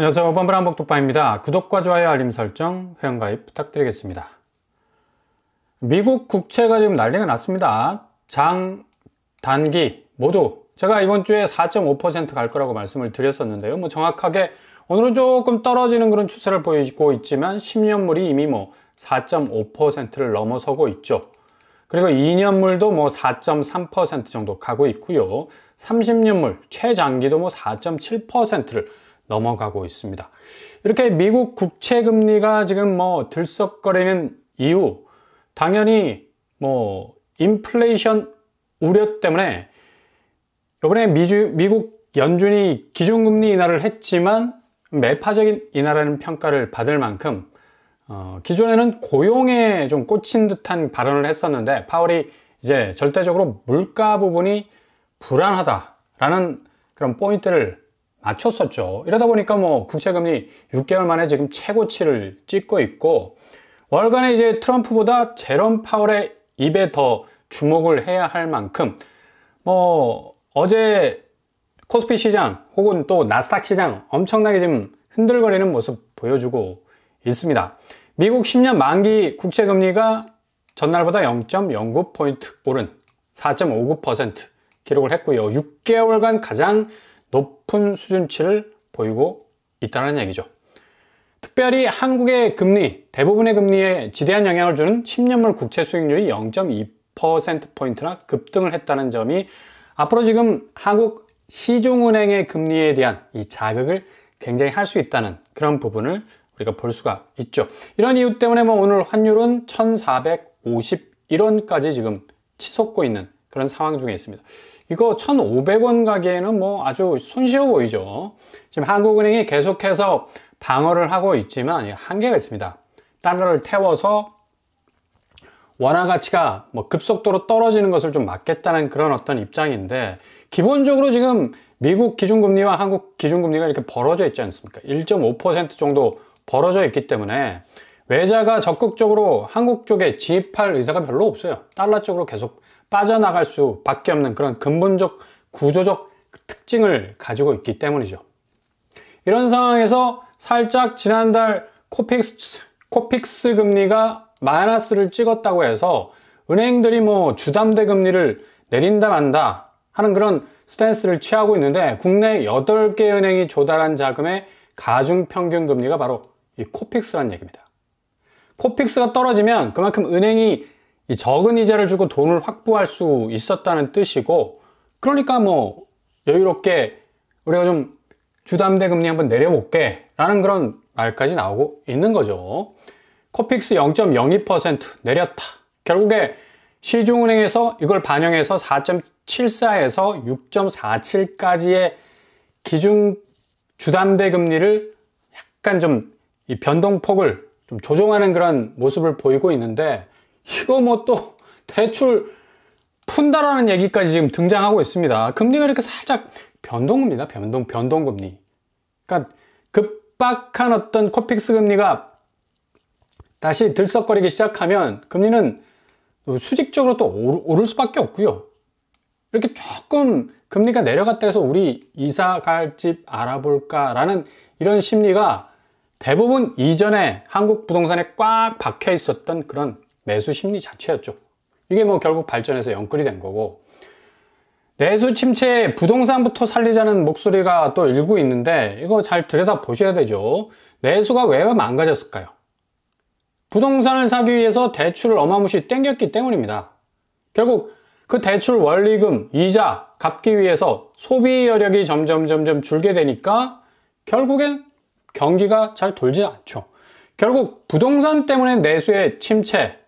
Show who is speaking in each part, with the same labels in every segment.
Speaker 1: 안녕하세요. 뻔뻔한복독방입니다. 구독과 좋아요, 알림 설정, 회원가입 부탁드리겠습니다. 미국 국채가 지금 난리가 났습니다. 장, 단기 모두 제가 이번 주에 4.5% 갈 거라고 말씀을 드렸었는데요. 정확하게 오늘은 조금 떨어지는 그런 추세를 보이고 있지만 10년물이 이미 4.5%를 넘어서고 있죠. 그리고 2년물도 4.3% 정도 가고 있고요. 30년물 최장기도 4.7%를 넘어가고 있습니다. 이렇게 미국 국채 금리가 지금 들썩거리는 이유, 당연히 인플레이션 우려 때문에 이번에 미국 연준이 기준금리 인하를 했지만 매파적인 인하라는 평가를 받을 만큼 기존에는 고용에 좀 꽂힌 듯한 발언을 했었는데 파월이 이제 절대적으로 물가 부분이 불안하다라는 그런 포인트를 맞췄었죠. 이러다 보니까 국채금리 6개월 만에 지금 최고치를 찍고 있고, 월간에 이제 트럼프보다 제롬 파월의 입에 더 주목을 해야 할 만큼 어제 코스피 시장 혹은 또 나스닥 시장 엄청나게 지금 흔들거리는 모습 보여주고 있습니다. 미국 10년 만기 국채금리가 전날보다 0.09포인트 오른 4.59% 기록을 했고요. 6개월간 가장 높은 수준치를 보이고 있다는 얘기죠. 특별히 한국의 금리, 대부분의 금리에 지대한 영향을 주는 10년물 국채 수익률이 0.2%포인트나 급등을 했다는 점이 앞으로 지금 한국 시중은행의 금리에 대한 이 자극을 굉장히 할 수 있다는 그런 부분을 우리가 볼 수가 있죠. 이런 이유 때문에 오늘 환율은 1,451원까지 지금 치솟고 있는 그런 상황 중에 있습니다. 이거 1,500원 가기에는 아주 손쉬워 보이죠. 지금 한국은행이 계속해서 방어를 하고 있지만 한계가 있습니다. 달러를 태워서 원화 가치가 급속도로 떨어지는 것을 좀 막겠다는 그런 어떤 입장인데, 기본적으로 지금 미국 기준금리와 한국 기준금리가 이렇게 벌어져 있지 않습니까? 1.5% 정도 벌어져 있기 때문에 외자가 적극적으로 한국 쪽에 진입할 의사가 별로 없어요. 달러 쪽으로 계속 빠져나갈 수밖에 없는 그런 근본적 구조적 특징을 가지고 있기 때문이죠. 이런 상황에서 살짝 지난달 코픽스 금리가 마이너스를 찍었다고 해서 은행들이 주담대 금리를 내린다 만다 하는 그런 스탠스를 취하고 있는데, 국내 8개 은행이 조달한 자금의 가중평균 금리가 바로 이 코픽스라는 얘기입니다. 코픽스가 떨어지면 그만큼 은행이 이 적은 이자를 주고 돈을 확보할 수 있었다는 뜻이고, 그러니까 여유롭게 우리가 좀 주담대 금리 한번 내려볼게 라는 그런 말까지 나오고 있는 거죠. 코픽스 0.02% 내렸다. 결국에 시중은행에서 이걸 반영해서 4.74에서 6.47까지의 기준 주담대 금리를 약간 좀 이 변동폭을 좀 조정하는 그런 모습을 보이고 있는데, 이거 또 대출 푼다라는 얘기까지 지금 등장하고 있습니다. 금리가 이렇게 살짝 변동금리다. 변동금리. 그러니까 급박한 어떤 코픽스 금리가 다시 들썩거리기 시작하면 금리는 수직적으로 또 오를 수밖에 없고요. 이렇게 조금 금리가 내려갔다 해서 우리 이사 갈 집 알아볼까라는 이런 심리가 대부분 이전에 한국 부동산에 꽉 박혀 있었던 그런 매수 심리 자체였죠. 이게 결국 발전해서 영끌이 된 거고, 내수 침체에 부동산부터 살리자는 목소리가 또 일고 있는데, 이거 잘 들여다 보셔야 되죠. 내수가 왜 망가졌을까요? 부동산을 사기 위해서 대출을 어마무시 땡겼기 때문입니다. 결국 그 대출 원리금, 이자 갚기 위해서 소비 여력이 점점 줄게 되니까 결국엔 경기가 잘 돌지 않죠. 결국 부동산 때문에 내수의 침체,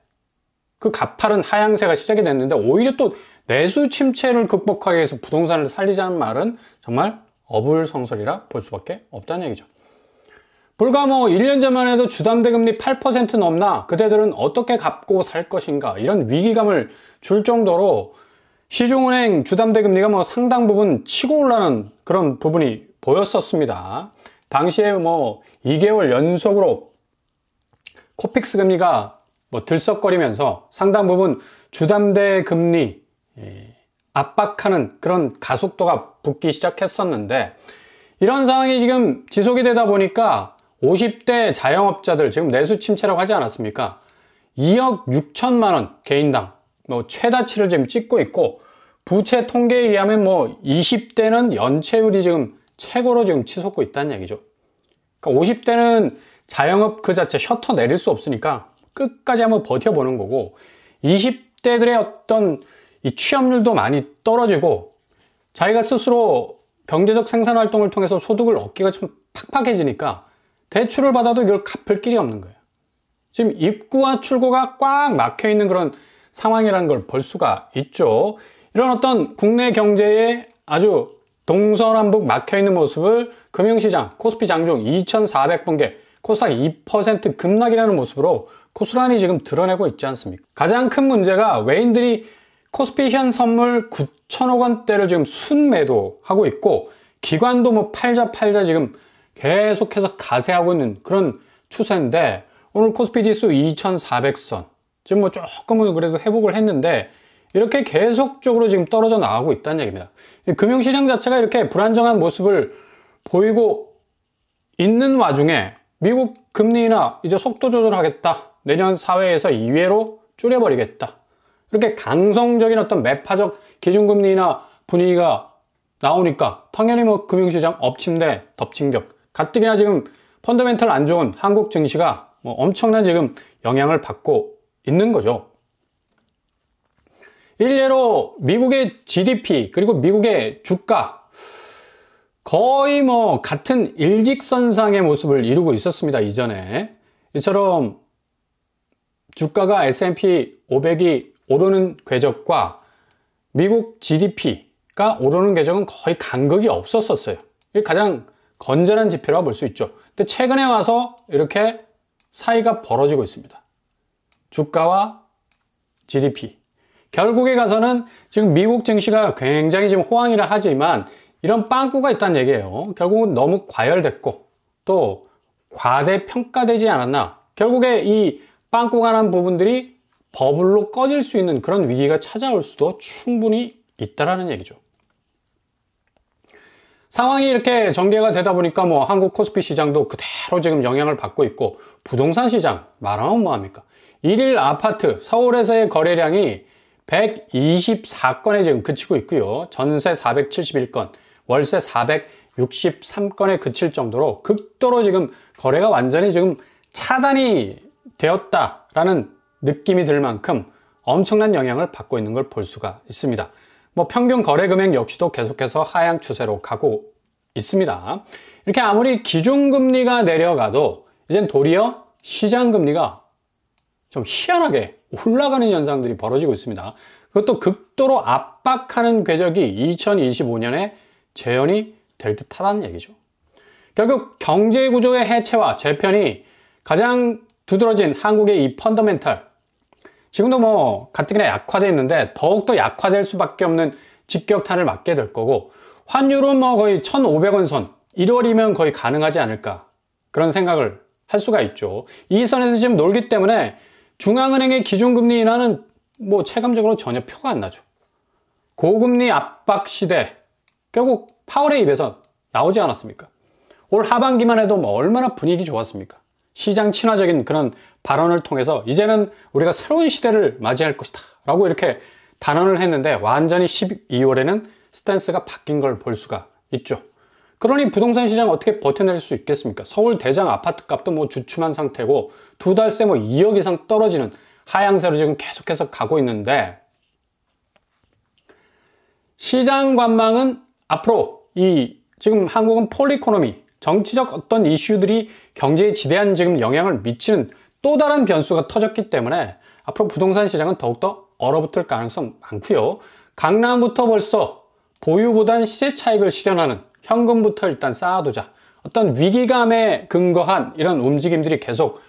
Speaker 1: 그 가파른 하향세가 시작이 됐는데, 오히려 또 내수 침체를 극복하기 위해서 부동산을 살리자는 말은 정말 어불성설이라 볼 수밖에 없다는 얘기죠. 불과 1년 전만 해도 주담대 금리 8% 넘나 그대들은 어떻게 갚고 살 것인가, 이런 위기감을 줄 정도로 시중은행 주담대 금리가 상당 부분 치고 올라는 그런 부분이 보였었습니다. 당시에 2개월 연속으로 코픽스 금리가 들썩거리면서 상당 부분 주담대 금리 압박하는 그런 가속도가 붙기 시작했었는데, 이런 상황이 지금 지속이 되다 보니까 50대 자영업자들 지금 내수 침체라고 하지 않았습니까? 2억 6천만 원 개인당 뭐 최다치를 지금 찍고 있고, 부채 통계에 의하면 뭐 20대는 연체율이 지금 최고로 지금 치솟고 있다는 얘기죠. 그러니까 50대는 자영업 그 자체 셔터 내릴 수 없으니까 끝까지 한번 버텨보는 거고, 20대들의 어떤 이 취업률도 많이 떨어지고 자기가 스스로 경제적 생산 활동을 통해서 소득을 얻기가 좀 팍팍해지니까 대출을 받아도 이걸 갚을 길이 없는 거예요. 지금 입구와 출구가 꽉 막혀 있는 그런 상황이라는 걸 볼 수가 있죠. 이런 어떤 국내 경제에 아주 동서남북 막혀 있는 모습을 금융시장, 코스피 장중 2,400분계, 코스닥 2% 급락이라는 모습으로 고스란히 지금 드러내고 있지 않습니까? 가장 큰 문제가 외인들이 코스피 현 선물 9천억 원대를 지금 순매도하고 있고, 기관도 뭐 팔자 지금 계속해서 가세하고 있는 그런 추세인데, 오늘 코스피 지수 2,400선 지금 뭐 조금은 그래도 회복을 했는데 이렇게 계속적으로 지금 떨어져 나가고 있다는 얘기입니다. 금융시장 자체가 이렇게 불안정한 모습을 보이고 있는 와중에 미국 금리 인하 이제 속도 조절하겠다, 내년 사회에서 2회로 줄여버리겠다, 이렇게 강성적인 어떤 매파적 기준금리 인하 분위기가 나오니까 당연히 뭐 금융시장 엎침 대 덮친격, 가뜩이나 지금 펀더멘털 안 좋은 한국 증시가 뭐 엄청난 지금 영향을 받고 있는 거죠. 일례로 미국의 GDP 그리고 미국의 주가 거의 뭐 같은 일직선상의 모습을 이루고 있었습니다. 이전에 이처럼 주가가 S&P 500이 오르는 궤적과 미국 GDP가 오르는 궤적은 거의 간극이 없었어요. 이게 가장 건전한 지표라고 볼 수 있죠. 근데 최근에 와서 이렇게 사이가 벌어지고 있습니다. 주가와 GDP. 결국에 가서는 지금 미국 증시가 굉장히 지금 호황이라 하지만 이런 빵꾸가 있다는 얘기예요. 결국은 너무 과열됐고 또 과대평가되지 않았나. 결국에 이 빵꾸가 난 부분들이 버블로 꺼질 수 있는 그런 위기가 찾아올 수도 충분히 있다라는 얘기죠. 상황이 이렇게 전개가 되다 보니까 뭐 한국 코스피 시장도 그대로 지금 영향을 받고 있고, 부동산 시장 말하면 뭐합니까? 1일 아파트 서울에서의 거래량이 124건에 지금 그치고 있고요. 전세 471건, 월세 463건에 그칠 정도로 극도로 지금 거래가 완전히 지금 차단이 되었다라는 느낌이 들 만큼 엄청난 영향을 받고 있는 걸 볼 수가 있습니다. 뭐 평균 거래 금액 역시도 계속해서 하향 추세로 가고 있습니다. 이렇게 아무리 기준금리가 내려가도 이젠 도리어 시장금리가 좀 희한하게 올라가는 현상들이 벌어지고 있습니다. 그것도 극도로 압박하는 궤적이 2025년에 재현이 될 듯하다는 얘기죠. 결국 경제구조의 해체와 재편이 가장 두드러진 한국의 이 펀더멘탈, 지금도 뭐 가뜩이나 약화되어 있는데 더욱더 약화될 수밖에 없는 직격탄을 맞게 될 거고, 환율은 뭐 거의 1,500원 선, 1월이면 거의 가능하지 않을까, 그런 생각을 할 수가 있죠. 이 선에서 지금 놀기 때문에 중앙은행의 기준금리 인하는 뭐 체감적으로 전혀 표가 안 나죠. 고금리 압박 시대, 결국 파월의 입에서 나오지 않았습니까? 올 하반기만 해도 뭐 얼마나 분위기 좋았습니까? 시장 친화적인 그런 발언을 통해서 이제는 우리가 새로운 시대를 맞이할 것이다 라고 이렇게 단언을 했는데, 완전히 12월에는 스탠스가 바뀐 걸 볼 수가 있죠. 그러니 부동산 시장 어떻게 버텨낼 수 있겠습니까? 서울 대장 아파트 값도 뭐 주춤한 상태고, 두 달 새 뭐 2억 이상 떨어지는 하향세로 지금 계속해서 가고 있는데, 시장 관망은 앞으로 이 지금 한국은 폴리코노미, 정치적 어떤 이슈들이 경제에 지대한 지금 영향을 미치는 또 다른 변수가 터졌기 때문에 앞으로 부동산 시장은 더욱더 얼어붙을 가능성 많고요. 강남부터 벌써 보유보단 시세 차익을 실현하는, 현금부터 일단 쌓아두자, 어떤 위기감에 근거한 이런 움직임들이 계속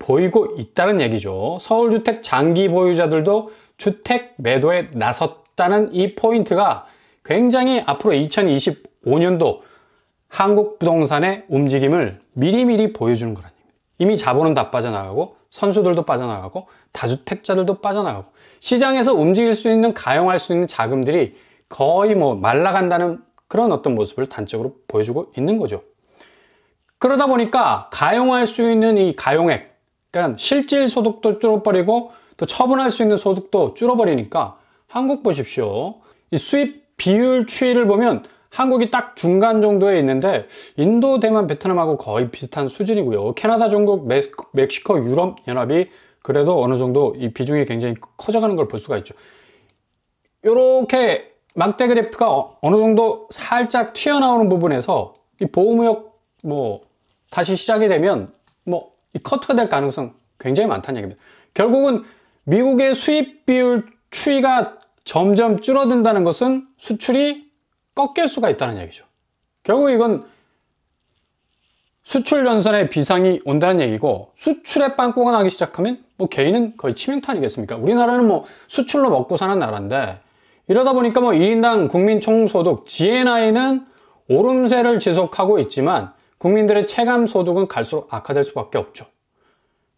Speaker 1: 보이고 있다는 얘기죠. 서울주택 장기 보유자들도 주택 매도에 나섰다는 이 포인트가 굉장히 앞으로 2025년도 한국 부동산의 움직임을 미리미리 보여주는 거라는 얘기입니다. 이미 자본은 다 빠져나가고 선수들도 빠져나가고 다주택자들도 빠져나가고 시장에서 움직일 수 있는, 가용할 수 있는 자금들이 거의 뭐 말라간다는 그런 어떤 모습을 단적으로 보여주고 있는 거죠. 그러다 보니까 가용할 수 있는 이 가용액, 그러니까 실질 소득도 줄어버리고 또 처분할 수 있는 소득도 줄어버리니까 한국 보십시오. 이 수입 비율 추이를 보면 한국이 딱 중간 정도에 있는데 인도, 대만, 베트남하고 거의 비슷한 수준이고요. 캐나다, 중국, 멕시코, 유럽 연합이 그래도 어느 정도 이 비중이 굉장히 커져가는 걸 볼 수가 있죠. 이렇게 막대 그래프가 어느 정도 살짝 튀어나오는 부분에서 이 보호무역 다시 시작이 되면 이 커트가 될 가능성 굉장히 많다는 얘기입니다. 결국은 미국의 수입 비율 추이가 점점 줄어든다는 것은 수출이 꺾일 수가 있다는 얘기죠. 결국 이건 수출 전선에 비상이 온다는 얘기고, 수출에 빵꾸가 나기 시작하면 개인은 거의 치명타 아니겠습니까? 우리나라는 수출로 먹고 사는 나라인데, 이러다 보니까 1인당 국민 총소득 GNI는 오름세를 지속하고 있지만 국민들의 체감 소득은 갈수록 악화될 수밖에 없죠.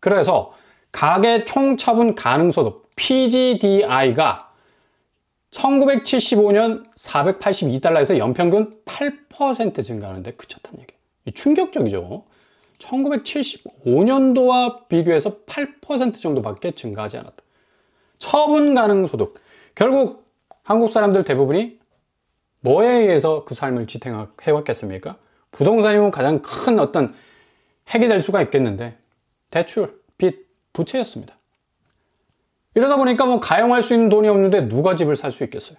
Speaker 1: 그래서 가계 총처분 가능소득 PGDI가 1975년 482달러에서 연평균 8% 증가하는데 그쳤다는 얘기예요. 충격적이죠. 1975년도와 비교해서 8% 정도밖에 증가하지 않았다. 처분 가능 소득. 결국 한국 사람들 대부분이 뭐에 의해서 그 삶을 지탱해왔겠습니까? 부동산이면 가장 큰 어떤 핵이 될 수가 있겠는데 대출, 빚, 부채였습니다. 이러다 보니까 가용할 수 있는 돈이 없는데 누가 집을 살 수 있겠어요?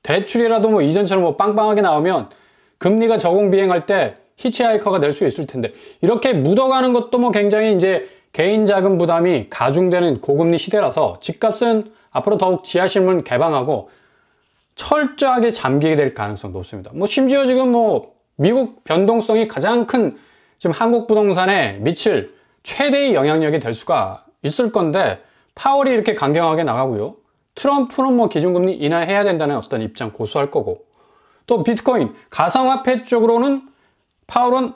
Speaker 1: 대출이라도 이전처럼 빵빵하게 나오면 금리가 적응 비행할 때 히치하이커가 낼 수 있을 텐데, 이렇게 묻어가는 것도 굉장히 이제 개인 자금 부담이 가중되는 고금리 시대라서 집값은 앞으로 더욱 지하실문 개방하고 철저하게 잠기게 될 가능성 높습니다. 심지어 지금 미국 변동성이 가장 큰 지금 한국 부동산에 미칠 최대의 영향력이 될 수가 있을 건데, 파월이 이렇게 강경하게 나가고요. 트럼프는 기준금리 인하해야 된다는 어떤 입장 고수할 거고, 또 비트코인, 가상화폐 쪽으로는 파월은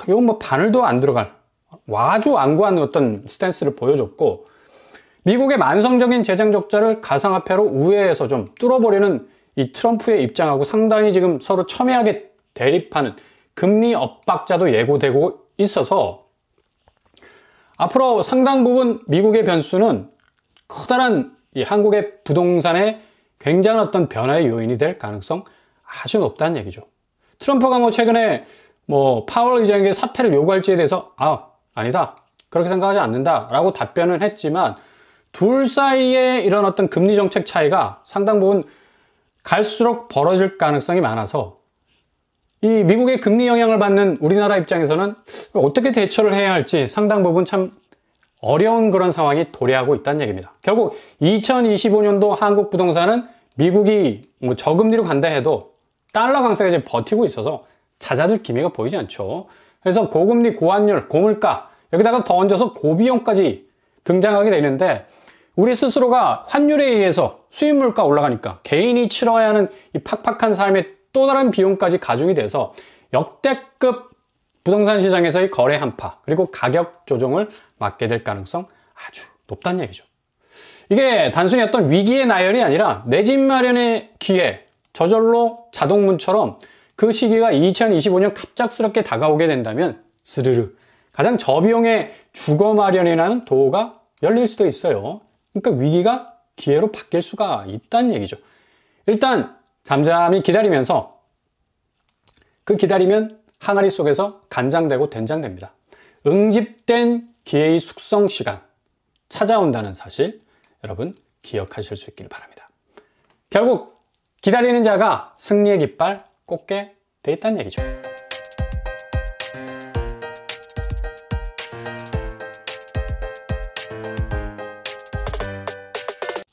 Speaker 1: 이건 바늘도 안 들어갈 아주 완고한 어떤 스탠스를 보여줬고, 미국의 만성적인 재정 적자를 가상화폐로 우회해서 좀 뚫어버리는 이 트럼프의 입장하고 상당히 지금 서로 첨예하게 대립하는 금리 엇박자도 예고되고 있어서 앞으로 상당 부분 미국의 변수는 커다란 이 한국의 부동산에 굉장한 어떤 변화의 요인이 될 가능성 아주 높다는 얘기죠. 트럼프가 최근에 파월 의장에게 사퇴를 요구할지에 대해서 아니다, 그렇게 생각하지 않는다 라고 답변을 했지만, 둘 사이에 이런 어떤 금리 정책 차이가 상당 부분 갈수록 벌어질 가능성이 많아서 이 미국의 금리 영향을 받는 우리나라 입장에서는 어떻게 대처를 해야 할지 상당 부분 참 어려운 그런 상황이 도래하고 있다는 얘기입니다. 결국 2025년도 한국 부동산은 미국이 저금리로 간다 해도 달러 강세가 이제 버티고 있어서 찾아들 기미가 보이지 않죠. 그래서 고금리, 고환율, 고물가, 여기다가 더 얹어서 고비용까지 등장하게 되는데, 우리 스스로가 환율에 의해서 수입 물가 올라가니까 개인이 치러야 하는 이 팍팍한 삶의 또 다른 비용까지 가중이 돼서 역대급 부동산 시장에서의 거래 한파, 그리고 가격 조정을 맞게 될 가능성 아주 높다는 얘기죠. 이게 단순히 어떤 위기의 나열이 아니라 내 집 마련의 기회, 저절로 자동문처럼 그 시기가 2025년 갑작스럽게 다가오게 된다면 스르르 가장 저비용의 주거 마련이라는 도가 열릴 수도 있어요. 그러니까 위기가 기회로 바뀔 수가 있다는 얘기죠. 일단 잠잠히 기다리면서, 그 기다리면 항아리 속에서 간장되고 된장됩니다. 응집된 기회의 숙성 시간 찾아온다는 사실 여러분 기억하실 수 있기를 바랍니다. 결국 기다리는 자가 승리의 깃발 꽂게 돼 있다는 얘기죠.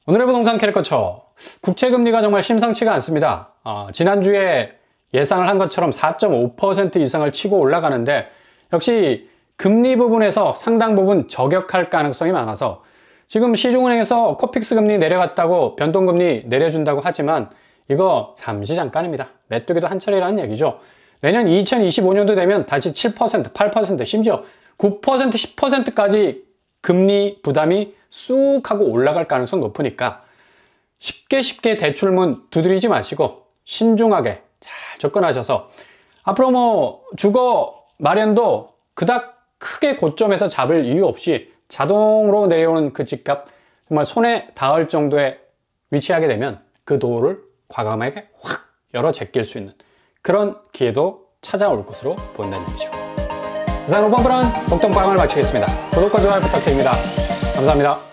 Speaker 1: 오늘의 부동산 캐릭터처, 국채금리가 정말 심상치가 않습니다. 지난주에 예상을 한 것처럼 4.5% 이상을 치고 올라가는데, 역시 금리 부분에서 상당 부분 저격할 가능성이 많아서 지금 시중은행에서 코픽스 금리 내려갔다고 변동금리 내려준다고 하지만 이거 잠시 잠깐입니다. 메뚜기도 한 차례라는 얘기죠. 내년 2025년도 되면 다시 7%, 8%, 심지어 9%, 10%까지 금리 부담이 쑥 하고 올라갈 가능성 높으니까 쉽게 대출문 두드리지 마시고 신중하게 잘 접근하셔서 앞으로 뭐 주거 마련도 그닥 크게 고점에서 잡을 이유 없이 자동으로 내려오는 그 집값, 정말 손에 닿을 정도에 위치하게 되면 그 도를 과감하게 확 열어 제낄 수 있는 그런 기회도 찾아올 것으로 보인다는 얘기죠. 이상 5번 불안 복동방을 마치겠습니다. 구독과 좋아요 부탁드립니다. 감사합니다.